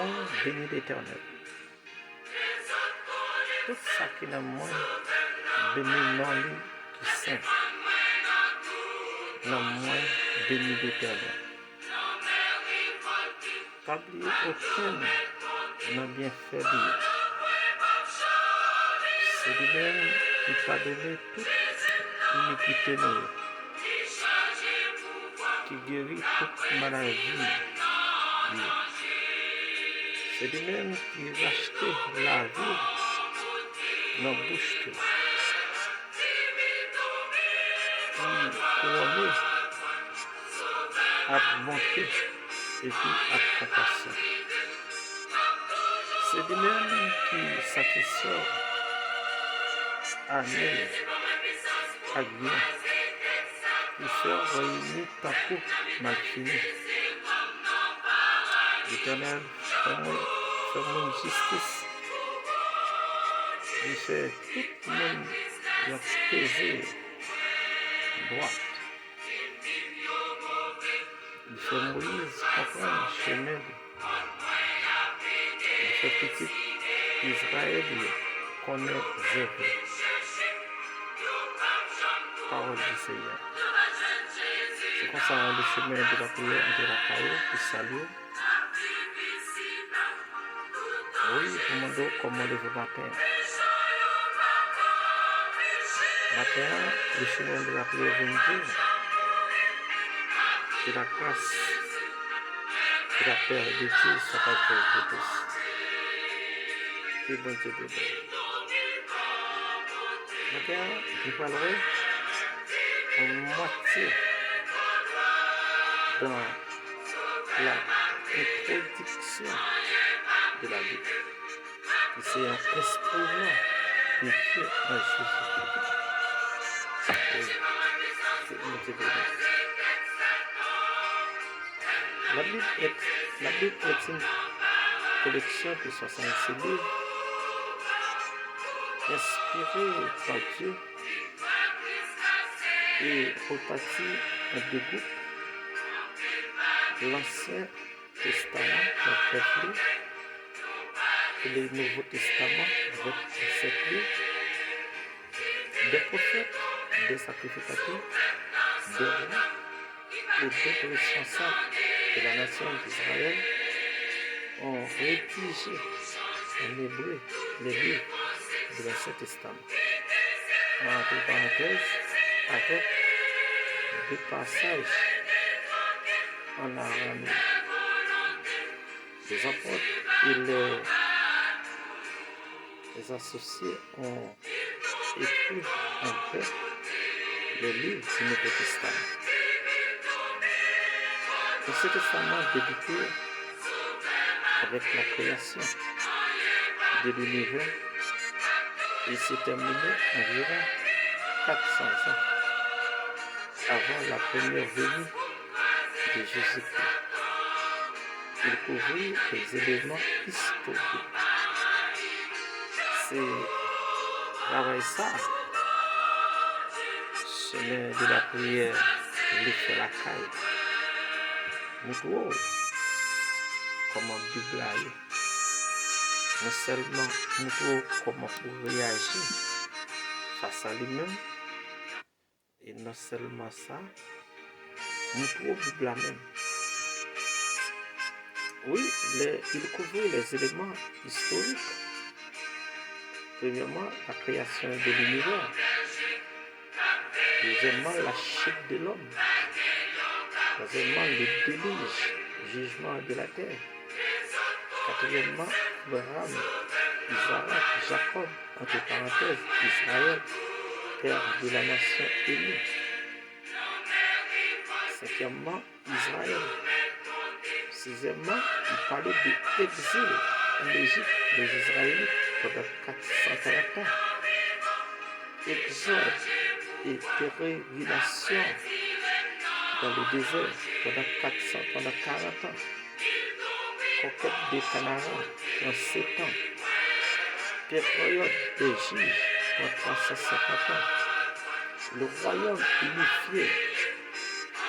moi béni l'Éternel. Tout ça qui est dans moi, béni non lui qui saint. Dans moi, béni l'Éternel. Pas oublier aucun n'a bien fait lui. C'est lui-même qui pardonne toute iniquité nous, qui guérit toute maladie. C'est lui-même qui rachète la vie dans la bouche, qui couronne à bonté et puis à compassion. C'est lui-même qui satisfait à nous, à bien, qui fait réunir parcours mal fini. L'Éternel fait mon justice. Il fait tout le monde apaiser droite. Il fait Moïse comprendre le chemin. Il fait petit Israël connaît Zéro. Parole du Seigneur. C'est comme ça le chemin de la prière de la parole pour saluer. Oui, je me demande comment lever matin. Matin, le chemin de la prière vient dire que la grâce de la Père de Dieu soit à cœur de tous. Que bon Dieu de Dieu. Matin, je parlerai en moitié dans la introduction de la Bible. C'est un instrument de Dieu en Jésus. La Bible est une collection de 66 livres inspirés par Dieu et repartis en deux groupes. L'Ancien Testament, le livre, et le Nouveau Testament, 27 livres, des prophètes, des sacrificateurs, des rois et d'autres responsables de la nation d'Israël ont rédigé en hébreu les livres de l'Ancien Testament. Entre parenthèses, avec des passages en araméen. Les apôtres et les associés ont écrit en grec les livres du Nouveau Testament. L'Ancien Testament débuté avec la création de l'univers et s'est terminé environ 400 ans avant la première venue de Jésus-Christ. Il couvrit les éléments historiques. C'est travail ça. Chemin de la prière, il fait la caille. Nous comment Bible aille. Non seulement nous comment pour réagir face à lui-même, et non seulement ça, nous trouvons Bible même. Oui, il couvre les éléments historiques. Premièrement, la création de l'univers. Deuxièmement, la chute de l'homme. Troisièmement, le déluge, jugement de la terre. Quatrièmement, Abraham, Isaac, Jacob, entre parenthèses, Israël, père de la nation élue. Cinquièmement, Israël. Sixièmement, il parlait de l'exil en Égypte des Israélites pendant 440 ans. Exode et pérégrination dans le désert pendant 40 ans. Conquête des Canaan, 37 ans. Période des juges, pendant 350 ans. Le royaume unifié,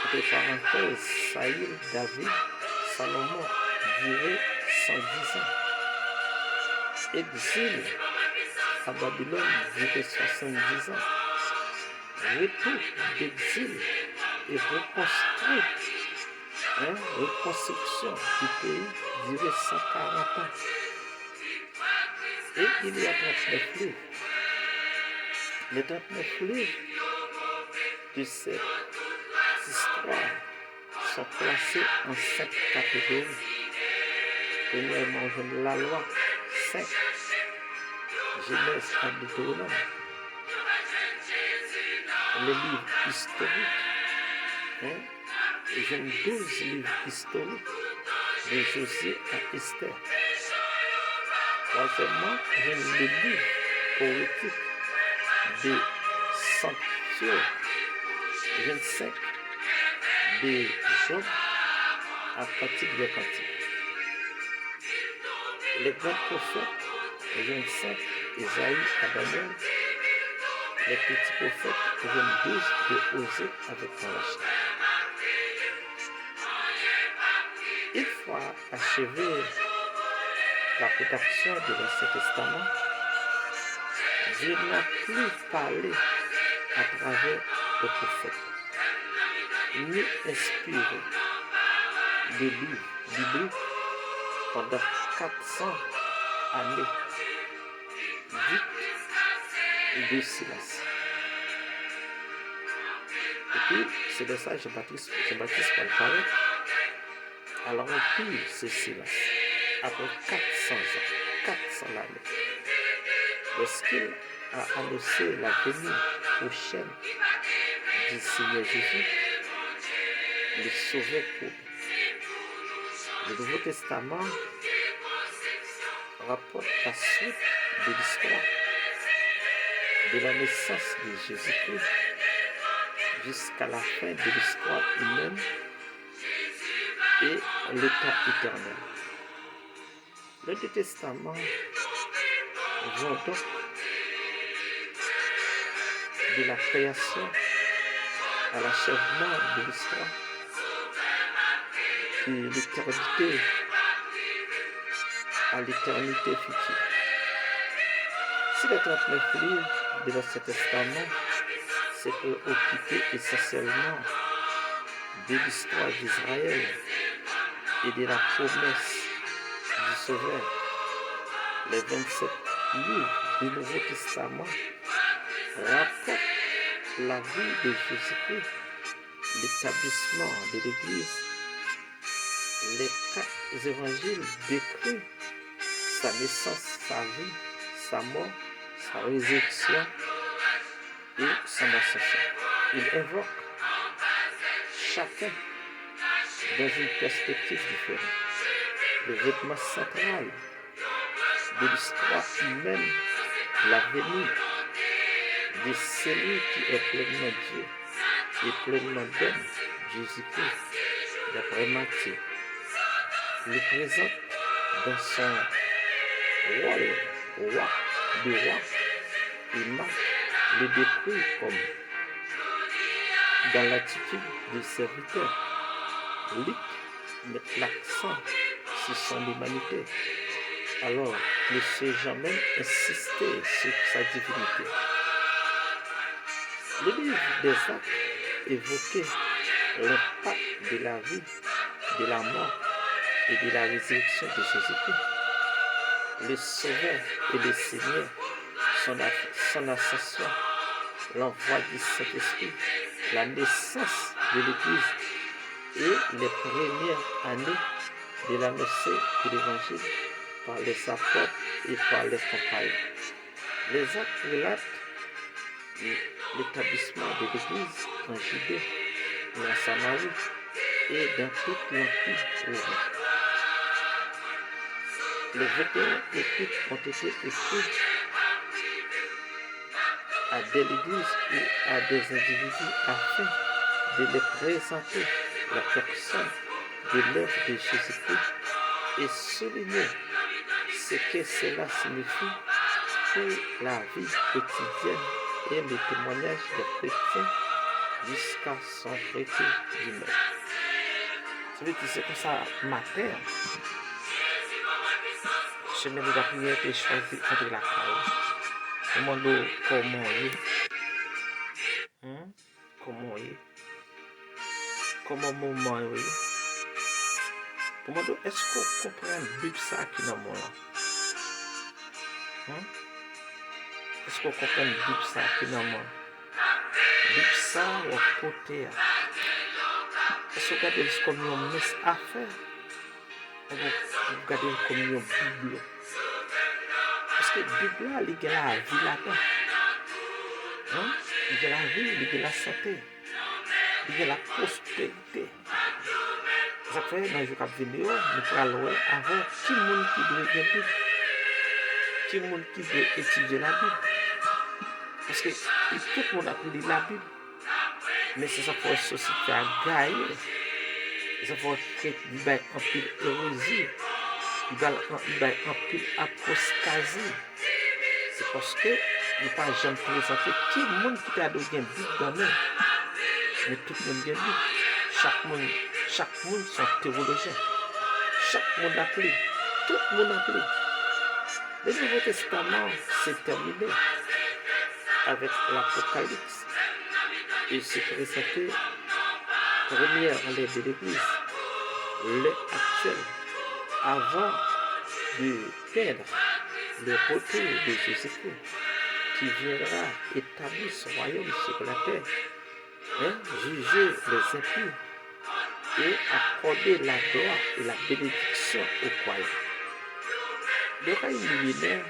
entre parenthèses, Saïl, David, Salomon, duré 110 ans. Exil à Babylone durait 70 ans. Retour d'exil et reconstruction du pays durait 140 ans. Et il y a 39 livres. Les 39 livres de cette histoire sont classés en 5 catégories. Premièrement, la loi 5, Genèse à Deutéronome. Les livres historiques, j'aime 12 livres historiques de José à Esther. Troisièmement, j'aime les livres poétiques de Sanctuaire 25 de Job à Cantique des Cantiques. Les grands prophètes 25 Isaïe à Daniel. Les petits prophètes 22 de Osée avec Malachie. Une fois achevé la rédaction de l'Ancien Testament, Dieu n'a plus parlé à travers le prophète, ni inspiré des livres bibliques pendant 400 années dites de Silas. Et puis, c'est de ça que Jean-Baptiste Paul parlait. Alors on pille ce Silas après 400 ans, 400 années. Lorsqu'il a annoncé la venue prochaine du Seigneur Jésus, le Sauveur pour le Nouveau Testament rapporte la suite de l'histoire de la naissance de Jésus-Christ jusqu'à la fin de l'histoire humaine et l'état éternel. Le Deux Testaments vont donc de la création à l'achèvement de l'histoire, de l'éternité à l'éternité future. Si les 39 livres de l'Ancien Testament s'est préoccupé essentiellement de l'histoire d'Israël et de la promesse du Sauveur, les 27 livres du Nouveau Testament rapportent la vie de Jésus-Christ, l'établissement de l'Église. Les 4 évangiles décrivent sa naissance, sa vie, sa mort, sa résurrection et son ascension. Il invoque chacun dans une perspective différente. Le vêtement central de l'histoire humaine, la venue de celui qui est pleinement Dieu et pleinement d'homme, Jésus-Christ, d'après Matthieu, le présente dans son rôle roi de roi et Marc le décrit comme dans l'attitude du serviteur. Luc met l'accent sur son humanité, alors ne sait jamais insister sur sa divinité. Le livre des Actes évoquait l'impact de la vie, de la mort et de la résurrection de Jésus-Christ. Le Sauveur et le Seigneur, son ascension, l'envoi du Saint-Esprit, la naissance de l'Église et les premières années de l'annoncé de l'Évangile par les apôtres et par les compagnons. Les actes relatent l'établissement de l'Église en Judée et en Samarie et dans toute l'Empire romain. Les 21 épîtres ont été écrites à des églises ou à des individus afin de les présenter la personne de l'œuvre de Jésus-Christ et souligner ce que cela signifie pour la vie quotidienne et le témoignage des chrétiens jusqu'à son retour du Maître. Ça veut dire que ça matin, semaine de la prière, tu choisi entre la caille. Comment est? Comment est? Comment moment est? Est-ce qu'on comprend la Bible ça qui est dans mon là? Est-ce qu'on comprend la Bible ça qui est dans mon? Bible ça ou côté? Est-ce que vous regardez comme une messe à faire? Ou vous regardez comme une Bible? Parce que la Bible là, il y a la vie là-dedans. Il y a la vie, il y a la santé, il y a la prospérité. Ça fait dans le jour à venir, nous allons avoir qui monde qui doit la Bible, qui monde qui doit étudier la Bible. Parce que tout le monde a lu la Bible, mais c'est ça pour la société à gagner. Ça pour créer un pile hérésie, il va un pile apostasie. C'est parce que nous pas jamais présenter qui monde qui t'a donné une Bible dans nous, mais tout le monde a une Bible. Chaque monde sont théologiens. Chaque monde appelé. Tout le monde appelé. Le Nouveau Testament s'est terminé avec l'Apocalypse. Il s'est présenté première lettre de l'Église, lettre actuelle, avant de perdre le retour de Jésus-Christ, qui viendra établir son royaume sur la terre, juger les impies et accorder la gloire et la bénédiction aux croyants. Le règne millénaire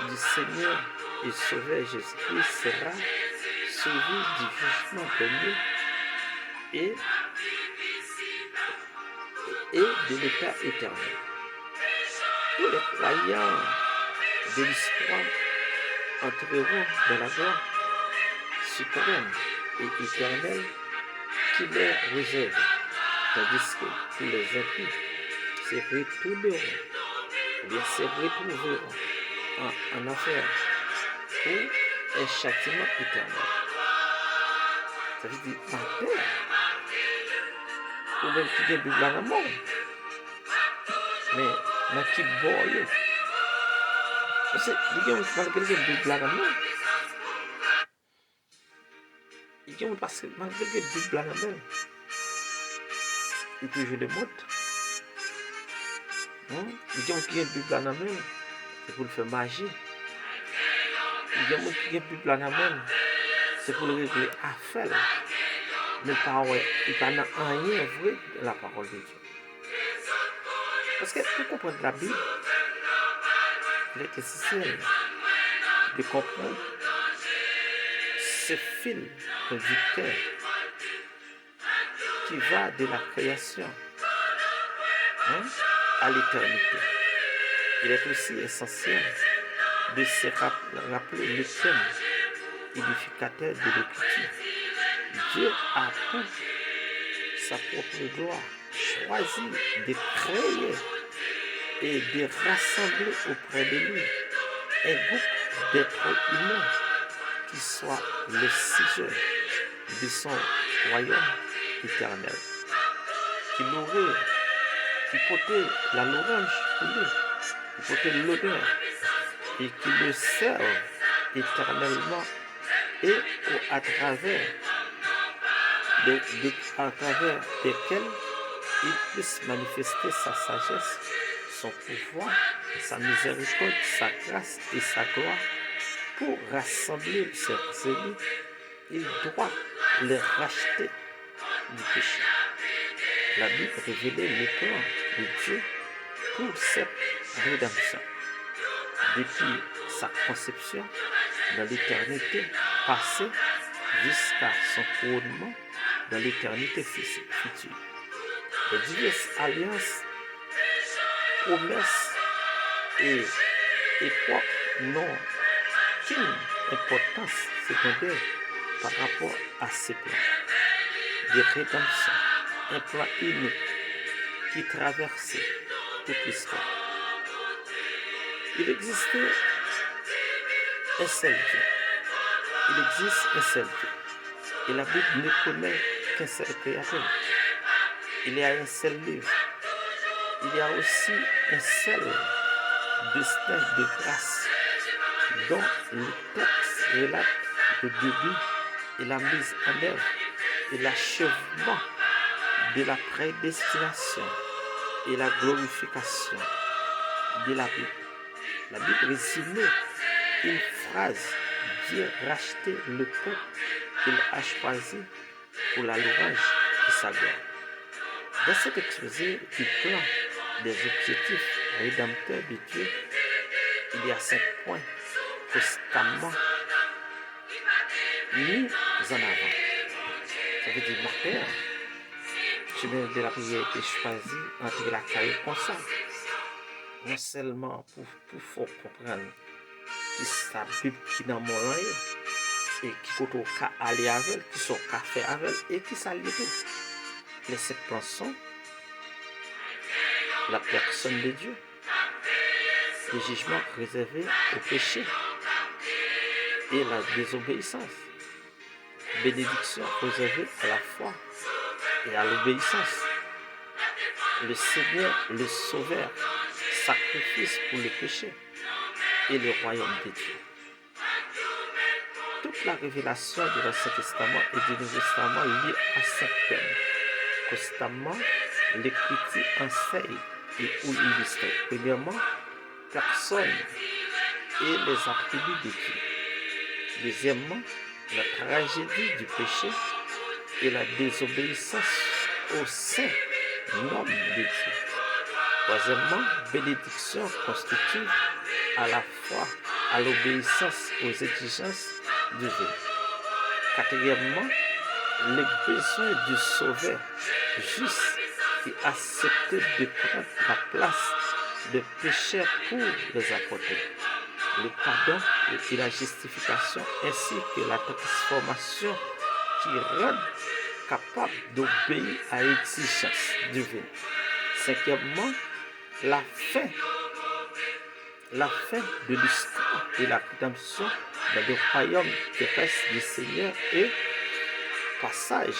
du Seigneur et Sauveur Jésus-Christ sera suivi du jugement dernier et de l'état éternel. Tous les croyants de l'histoire entreront dans la gloire suprême et éternelle qui leur réserve. Tandis que tous les impies se retourneront, ou bien se retrouveront en enfer pour un châtiment éternel. Ça veut dire en terre, ou même qui est Bible dans le monde. Mais dans qui boit, parce que malgré que Bible dans le monde, malgré que Bible dans le monde, il toujours des mots. Il y a qui est Bible dans la main, c'est pour le faire magie. Il y a qui est Bible dans la main, c'est pour le régler affaire. Mais il n'y a rien vrai de la parole de Dieu. Parce que pour comprendre la Bible, il est nécessaire de comprendre ce fil conducteur qui va de la création à l'éternité. Il est aussi essentiel de se rappeler le thème unificateur de l'Écriture. Dieu a pour sa propre gloire choisi de créer et de rassembler auprès de lui un groupe d'êtres humains qui soit le sujet de son royaume éternel, qui portait la louange pour lui, qui portait l'honneur et qui le serve éternellement et à travers desquels il puisse manifester sa sagesse, son pouvoir, sa miséricorde, sa grâce et sa gloire pour rassembler ses élus. Il doit les racheter du péché. La Bible révélait le plan de Dieu pour cette rédemption. Depuis sa conception dans l'éternité passée jusqu'à son couronnement dans l'éternité future. Les diverses alliances, promesses et époques n'ont qu'une importance secondaire par rapport à ces plans de rédemption, un plan unique qui traversait toute l'histoire. Il existait un seul Dieu. Il existe un seul Dieu. Et la Bible ne connaît qu'un seul créateur. Il y a un seul livre. Il y a aussi un seul destin de grâce dont le texte relate le début et la mise en œuvre et l'achèvement de la prédestination et la glorification de la Bible. La Bible résumait une phrase: Dieu rachetait le peuple qu'il a choisi pour la louange de sa gloire. Dans cet exposé du plan des objectifs rédempteurs de Dieu, il y a 5 points constamment mis en avant. Ça veut dire, ma Père, chemin de la prière a été choisi entre la carrière comme ça. Non seulement pour faut comprendre qui sa Bible qui dans mon langue et qui peut aller avec, qui sont qu'à faire avec et qui s'allie tout. Les 7 plans sont la personne de Dieu, le jugement réservé au péché et la désobéissance, bénédiction réservée à la foi et à l'obéissance, le Seigneur, le Sauveur, sacrifice pour le péché et le royaume de Dieu. Toute la révélation de l'Ancien Testament et du Nouveau Testament liée à 5 thèmes. Constamment, l'Écriture enseigne et ou illustre. Premièrement, personne et les attributs de Dieu. Deuxièmement, la tragédie du péché et la désobéissance au sein nom de Dieu. Troisièmement, bénédiction constitue à la fois à l'obéissance aux exigences divines. Quatrièmement, le besoin du Sauveur juste et accepter de prendre la place de pécheurs pour les apporter. Le pardon et la justification ainsi que la transformation qui rendent capable d'obéir à l'exigence divine. Cinquièmement, la fin de l'histoire et la rédemption dans le royaume terrestre du Seigneur et passage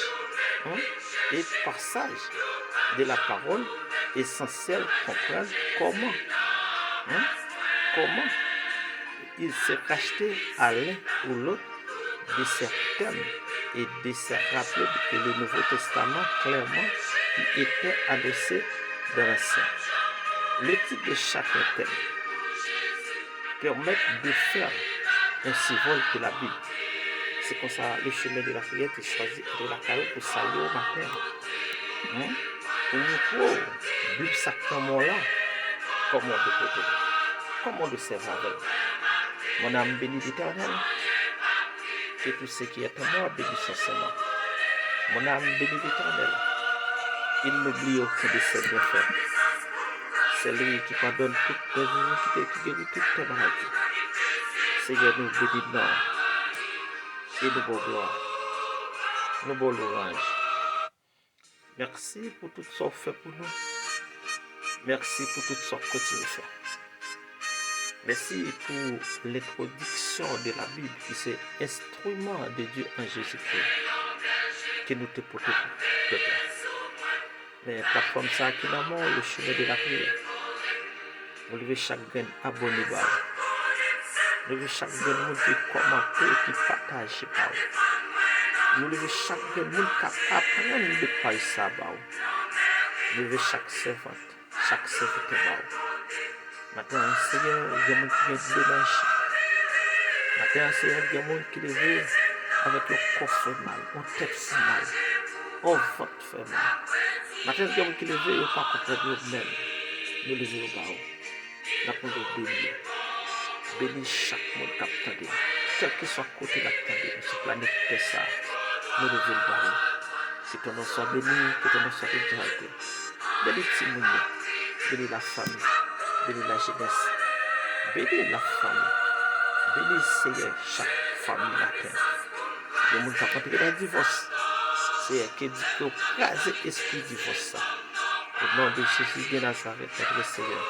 de la parole essentielle comprendre comment il s'est racheté à l'un ou l'autre de ces thèmes et de se rappeler que le Nouveau Testament clairement qui était annoncé dans l'Ancien. Le titre de chaque thème permet de faire un survol de la Bible. C'est comme ça le chemin de la prière est choisi de la carrière pour saluer au matin. Pour nous trouver la Bible sacrement là, comment de côté, comment de servir avec. Mon âme bénit l'Éternel, et tout ce qui est en moi bénit son Seigneur. Mon âme bénit l'Éternel, il n'oublie aucun de ses bienfaits. C'est lui qui pardonne toutes tes iniquités, qui guérit toutes tes maladies. Seigneur, nous bénissons et nous beaux gloire, nous beaux louanges. Merci pour tout ce que fait pour nous. Merci pour tout ce que continue de faire. Merci pour l'introduction de la Bible qui c'est instrument de Dieu en Jésus-Christ que nous te portons pour toi. Mais plateforme ça qui n'a pas le chemin de la prière. Nous levons chaque gain abonné. Nous levons chaque gain qui commente, qui partage. Nous levons chaque gain qui apprend de parler ça. Nous levons chaque servante, chaque serviteur. Maintenant, Seigneur, il y a des gens qui viennent démarcher. Maintenant, Seigneur, il y a des gens qui lèvent avec le corps fait mal, on tête fait mal, on vote fait mal. Maintenant, il y a des gens qui lèvent et pas comprendre eux-mêmes. Nous levons au bas. Nous avons béni. Bénis chaque monde qui a attendu. Quel que soit le côté qui a attendu, sur la planète Terre, nous levons le bas. Que ton nom soit béni, que ton nom soit exalté. Bénis Timoun, bénis la famille. Bénis la jeunesse, bénis la famille, bénis Seigneur chaque famille la terre. Le monde qui a contribué dans le divorce, c'est qui dit que crase l'esprit divorce. Au nom de Jésus de Nazareth, notre Seigneur.